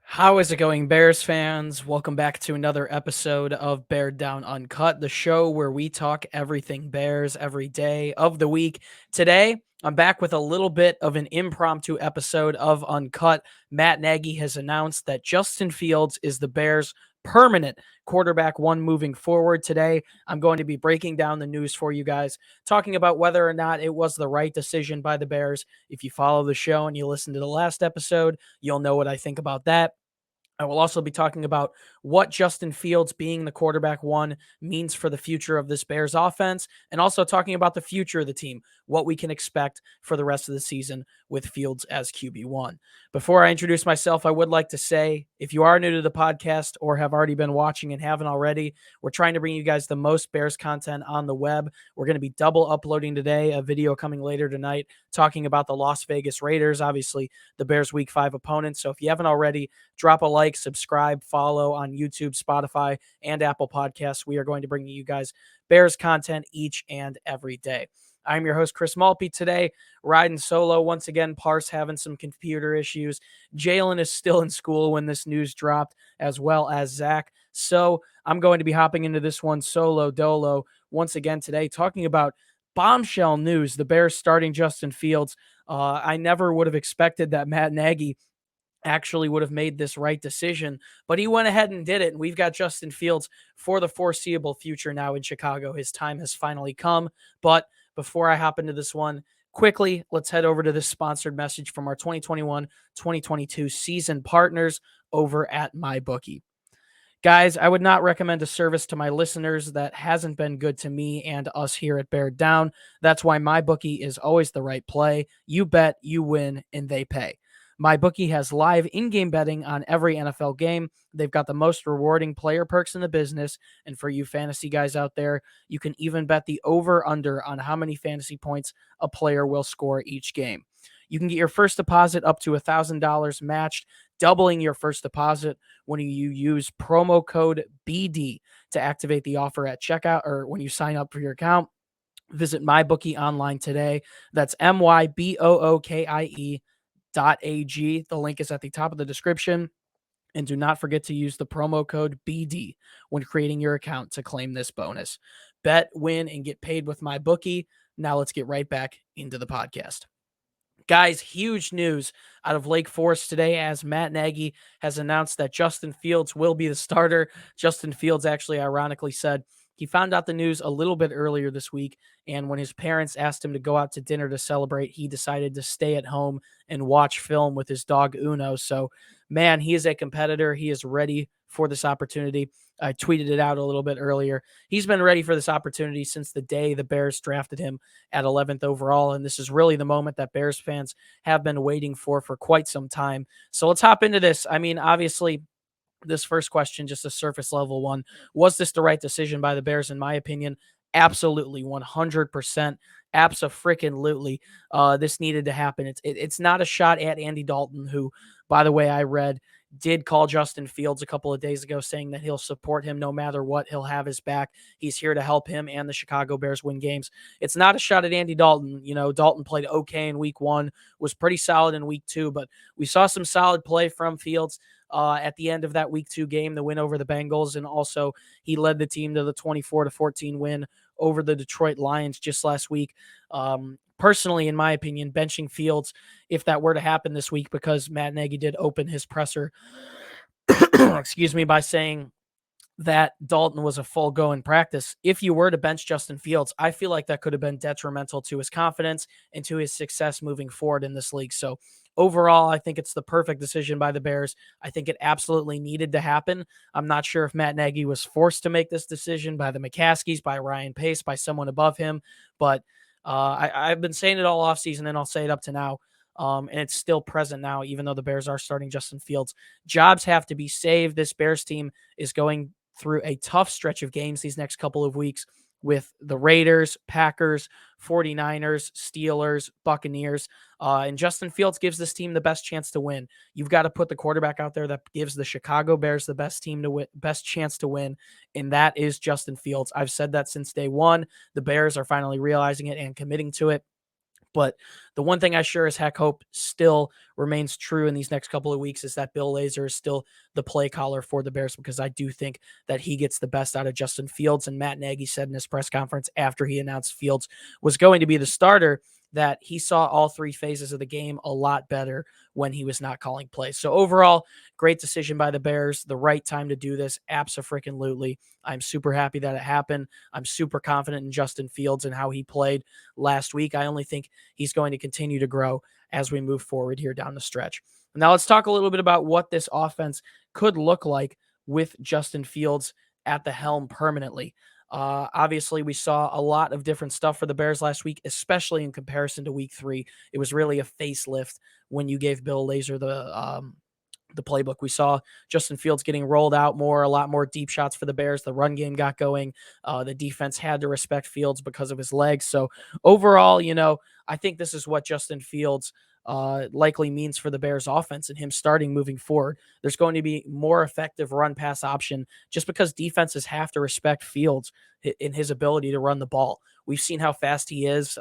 How is it going, Bears fans? Welcome back to another episode of Beared Down Uncut, the show where we talk everything Bears every day of the week. Today, I'm back with a little bit of an impromptu episode of Uncut. Matt Nagy has announced that Justin Fields is the Bears' permanent quarterback one moving forward. Today, I'm going to be breaking down the news for you guys, talking about whether or not it was the right decision by the Bears. If you follow the show and you listen to the last episode, you'll know what I think about that. I will also be talking about what Justin Fields being the quarterback one means for the future of this Bears offense, and also talking about the future of the team, what we can expect for the rest of the season with Fields as QB1. Before I introduce myself, I would like to say, if you are new to the podcast or have already been watching and haven't already, we're trying to bring you guys the most Bears content on the web. We're going to be double uploading today, a video coming later tonight, talking about the Las Vegas Raiders, obviously the Bears Week 5 opponents. So if you haven't already, drop a like, subscribe, follow on YouTube, Spotify, and Apple Podcasts. We are going to bring you guys Bears content each and every day. I'm your host, Chris Maltby. Today, riding solo. Once again, Parth's having some computer issues. Jaylen is still in school when this news dropped, as well as Zach. So I'm going to be hopping into this one solo dolo once again today, talking about bombshell news. The Bears starting Justin Fields. I never would have expected that Matt Nagy actually would have made this right decision, but he went ahead and did it. And we've got Justin Fields for the foreseeable future now in Chicago. His time has finally come. But before I hop into this one, quickly, let's head over to this sponsored message from our 2021-2022 season partners over at MyBookie. Guys, I would not recommend a service to my listeners that hasn't been good to me and us here at Bear Down. That's why MyBookie is always the right play. You bet, you win, and they pay. MyBookie has live in-game betting on every NFL game. They've got the most rewarding player perks in the business. And for you fantasy guys out there, you can even bet the over-under on how many fantasy points a player will score each game. You can get your first deposit up to $1,000 matched, doubling your first deposit when you use promo code BD to activate the offer at checkout or when you sign up for your account. Visit MyBookie online today. That's MyBookie.ag. The link is at the top of the description. And do not forget to use the promo code BD when creating your account to claim this bonus. Bet, win, and get paid with MyBookie. Now let's get right back into the podcast. Guys, huge news out of Lake Forest today as Matt Nagy has announced that Justin Fields will be the starter. Justin Fields actually ironically said he found out the news a little bit earlier this week, and when his parents asked him to go out to dinner to celebrate, he decided to stay at home and watch film with his dog Uno. So, man, he is a competitor. He is ready for this opportunity. I tweeted it out a little bit earlier. He's been ready for this opportunity since the day the Bears drafted him at 11th overall, and this is really the moment that Bears fans have been waiting for quite some time. So let's hop into this. I mean, obviously, this first question, just a surface level one. Was this the right decision by the Bears? In my opinion, absolutely, 100%. Abso-freaking-lutely. This needed to happen. It's not a shot at Andy Dalton, who, by the way, I read did call Justin Fields a couple of days ago saying that he'll support him no matter what. He'll have his back. He's here to help him and the Chicago Bears win games. It's not a shot at Andy Dalton. You know, Dalton played okay in week 1, was pretty solid in week 2, but we saw some solid play from Fields at the end of that week 2 game, the win over the Bengals, and also he led the team to the 24-14 win over the Detroit Lions just last week. Personally, in my opinion, benching Fields, if that were to happen this week, because Matt Nagy did open his presser, excuse me, by saying that Dalton was a full go in practice. If you were to bench Justin Fields, I feel like that could have been detrimental to his confidence and to his success moving forward in this league. So overall, I think it's the perfect decision by the Bears. I think it absolutely needed to happen. I'm not sure if Matt Nagy was forced to make this decision by the McCaskies, by Ryan Pace, by someone above him, but I've been saying it all offseason, and I'll say it up to now. And it's still present now, even though the Bears are starting Justin Fields. Jobs have to be saved. This Bears team is going through a tough stretch of games these next couple of weeks. with the Raiders, Packers, 49ers, Steelers, Buccaneers. And Justin Fields gives this team the best chance to win. You've got to put the quarterback out there that gives the Chicago Bears the best team to win, best chance to win, and that is Justin Fields. I've said that since day one. The Bears are finally realizing it and committing to it. But the one thing I sure as heck hope still remains true in these next couple of weeks is that Bill Lazor is still the play caller for the Bears, because I do think that he gets the best out of Justin Fields. And Matt Nagy said in his press conference after he announced Fields was going to be the starter that he saw all three phases of the game a lot better when he was not calling plays. So overall, great decision by the Bears. The right time to do this. Abso-freaking-lutely. I'm super happy that it happened. I'm super confident in Justin Fields and how he played last week. I only think he's going to continue to grow as we move forward here down the stretch. Now let's talk a little bit about what this offense could look like with Justin Fields at the helm permanently. Obviously, we saw a lot of different stuff for the Bears last week, especially in comparison to week 3. It was really a facelift when you gave Bill Lazor the playbook. We saw Justin Fields getting rolled out more, a lot more deep shots for the Bears. The run game got going. The defense had to respect Fields because of his legs. So overall, I think this is what Justin Fields likely means for the Bears offense and him starting moving forward. There's going to be more effective run pass option just because defenses have to respect Fields in his ability to run the ball. We've seen how fast he is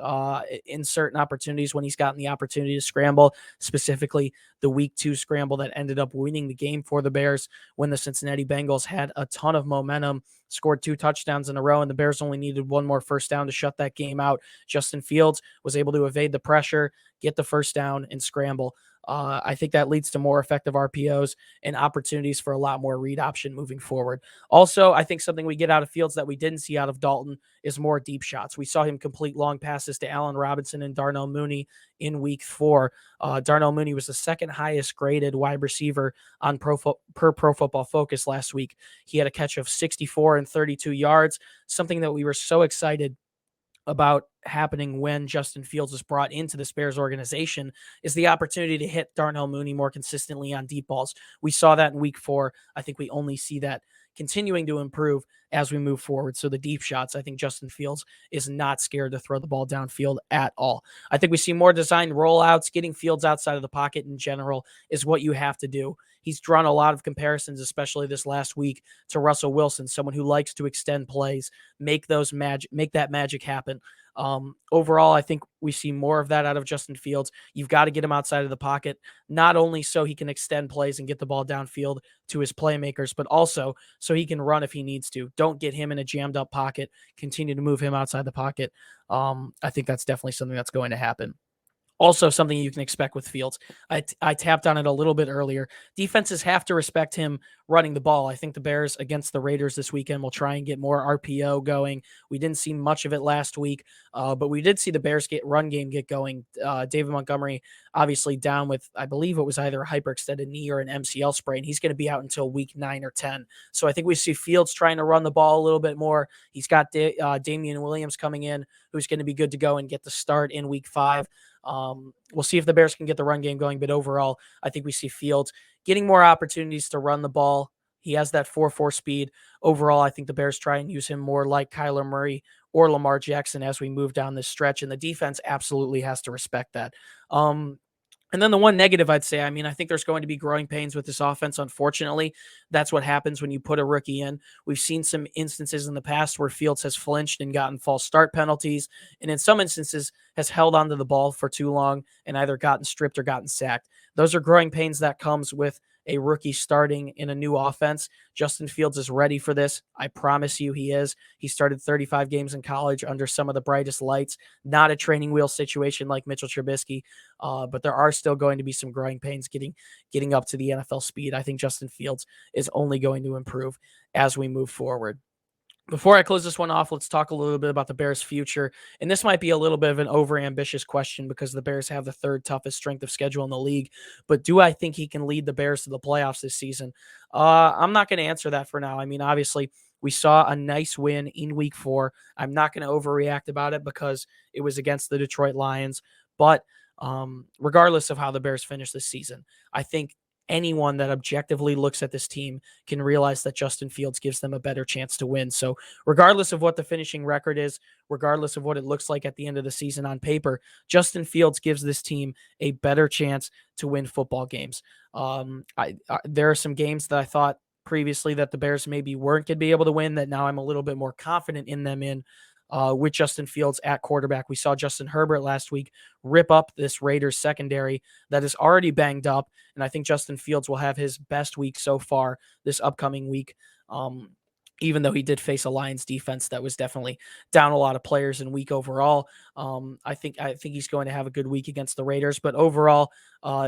in certain opportunities when he's gotten the opportunity to scramble, specifically the week 2 scramble that ended up winning the game for the Bears when the Cincinnati Bengals had a ton of momentum, scored 2 touchdowns in a row, and the Bears only needed one more first down to shut that game out. Justin Fields was able to evade the pressure, get the first down, and scramble. I think that leads to more effective RPOs and opportunities for a lot more read option moving forward. Also, I think something we get out of Fields that we didn't see out of Dalton is more deep shots. We saw him complete long passes to Allen Robinson and Darnell Mooney in week 4. Darnell Mooney was the second highest graded wide receiver on per Pro Football Focus last week. He had a catch of 64 and 32 yards, something that we were so excited about happening when Justin Fields was brought into the Bears organization is the opportunity to hit Darnell Mooney more consistently on deep balls. We saw that in week 4. I think we only see that continuing to improve as we move forward. So the deep shots, I think Justin Fields is not scared to throw the ball downfield at all. I think we see more designed rollouts. Getting Fields outside of the pocket in general is what you have to do. He's drawn a lot of comparisons, especially this last week, to Russell Wilson, someone who likes to extend plays, make that magic happen. Overall, I think we see more of that out of Justin Fields. You've got to get him outside of the pocket, not only so he can extend plays and get the ball downfield to his playmakers, but also so he can run if he needs to. Don't get him in a jammed up pocket. Continue to move him outside the pocket. I think that's definitely something that's going to happen. Also, something you can expect with Fields. I tapped on it a little bit earlier. Defenses have to respect him running the ball. I think the Bears against the Raiders this weekend will try and get more RPO going. We didn't see much of it last week, but we did see the Bears run game get going. David Montgomery obviously down with, I believe it was either a hyperextended knee or an MCL sprain. He's going to be out until week 9 or 10. So I think we see Fields trying to run the ball a little bit more. He's got Damian Williams coming in, who's going to be good to go and get the start in week 5. We'll see if the Bears can get the run game going, but overall, I think we see Fields getting more opportunities to run the ball. He has that 4.4 speed. Overall, I think the Bears try and use him more like Kyler Murray or Lamar Jackson as we move down this stretch, and the defense absolutely has to respect that. And then the one negative I'd say, I think there's going to be growing pains with this offense. Unfortunately, that's what happens when you put a rookie in. We've seen some instances in the past where Fields has flinched and gotten false start penalties, and in some instances has held onto the ball for too long and either gotten stripped or gotten sacked. Those are growing pains that comes with a rookie starting in a new offense. Justin Fields is ready for this. I promise you he is. He started 35 games in college under some of the brightest lights. Not a training wheel situation like Mitchell Trubisky, but there are still going to be some growing pains getting up to the NFL speed. I think Justin Fields is only going to improve as we move forward. Before I close this one off, let's talk a little bit about the Bears' future. And this might be a little bit of an overambitious question because the Bears have the 3rd toughest strength of schedule in the league. But do I think he can lead the Bears to the playoffs this season? I'm not going to answer that for now. Obviously, we saw a nice win in week 4. I'm not going to overreact about it because it was against the Detroit Lions. But regardless of how the Bears finish this season, I think anyone that objectively looks at this team can realize that Justin Fields gives them a better chance to win. So regardless of what the finishing record is, regardless of what it looks like at the end of the season on paper, Justin Fields gives this team a better chance to win football games. There are some games that I thought previously that the Bears maybe weren't going to be able to win that now I'm a little bit more confident in them in. With Justin Fields at quarterback. We saw Justin Herbert last week rip up this Raiders secondary that is already banged up, and I think Justin Fields will have his best week so far this upcoming week. Even though he did face a Lions defense that was definitely down a lot of players and weak overall, I think he's going to have a good week against the Raiders. But overall,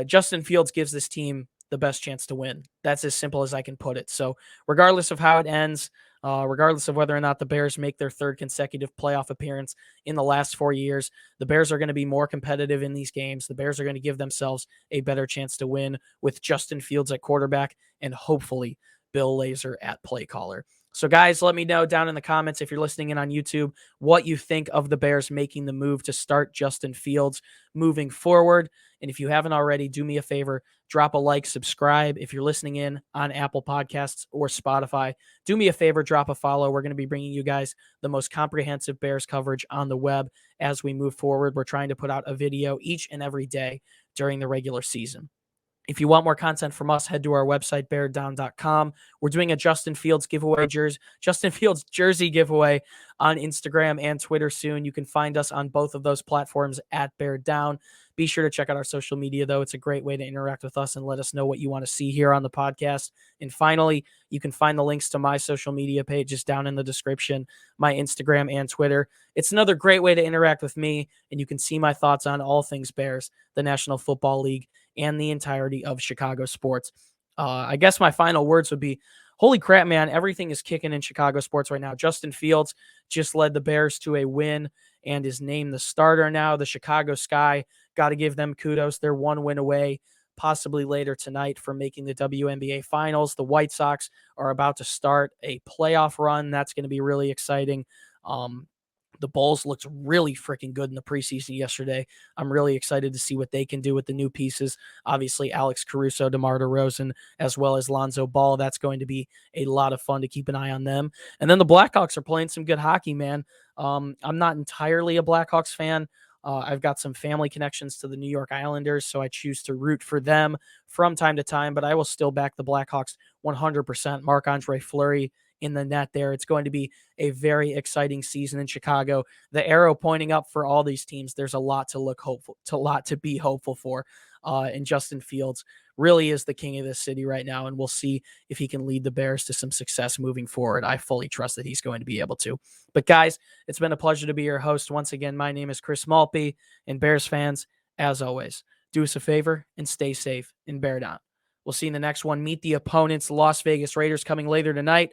Justin Fields gives this team the best chance to win. That's as simple as I can put it. So regardless of how it ends, regardless of whether or not the Bears make their third consecutive playoff appearance in the last 4 years, the Bears are going to be more competitive in these games. The Bears are going to give themselves a better chance to win with Justin Fields at quarterback and hopefully Bill Lazor at play caller. So guys, let me know down in the comments if you're listening in on YouTube what you think of the Bears making the move to start Justin Fields moving forward. And if you haven't already, do me a favor, drop a like, subscribe. If you're listening in on Apple Podcasts or Spotify, do me a favor, drop a follow. We're going to be bringing you guys the most comprehensive Bears coverage on the web as we move forward. We're trying to put out a video each and every day during the regular season. If you want more content from us, head to our website, beareddown.com. We're doing a Justin Fields jersey giveaway on Instagram and Twitter soon. You can find us on both of those platforms at Beared Down. Be sure to check out our social media, though. It's a great way to interact with us and let us know what you want to see here on the podcast. And finally, you can find the links to my social media pages down in the description, my Instagram and Twitter. It's another great way to interact with me, and you can see my thoughts on all things Bears, the National Football League, and the entirety of Chicago sports. I guess my final words would be, holy crap, man, everything is kicking in Chicago sports right now. Justin Fields just led the Bears to a win and is named the starter now. The Chicago Sky, got to give them kudos. They're one win away, possibly later tonight, from making the WNBA Finals. The White Sox are about to start a playoff run. That's going to be really exciting. The Bulls looked really freaking good in the preseason yesterday. I'm really excited to see what they can do with the new pieces. Obviously, Alex Caruso, DeMar DeRozan, as well as Lonzo Ball. That's going to be a lot of fun to keep an eye on them. And then the Blackhawks are playing some good hockey, man. I'm not entirely a Blackhawks fan. I've got some family connections to the New York Islanders, so I choose to root for them from time to time, but I will still back the Blackhawks 100%. Marc-Andre Fleury in the net there. It's going to be a very exciting season in Chicago. The arrow pointing up for all these teams. There's a lot to be hopeful for. And Justin Fields really is the king of this city right now, and we'll see if he can lead the Bears to some success moving forward. I fully trust that he's going to be able to. But guys, it's been a pleasure to be your host. Once again, my name is Chris Maltby, and Bears fans, as always, do us a favor and stay safe and bear down. We'll see you in the next one. Meet the opponents, Las Vegas Raiders, coming later tonight.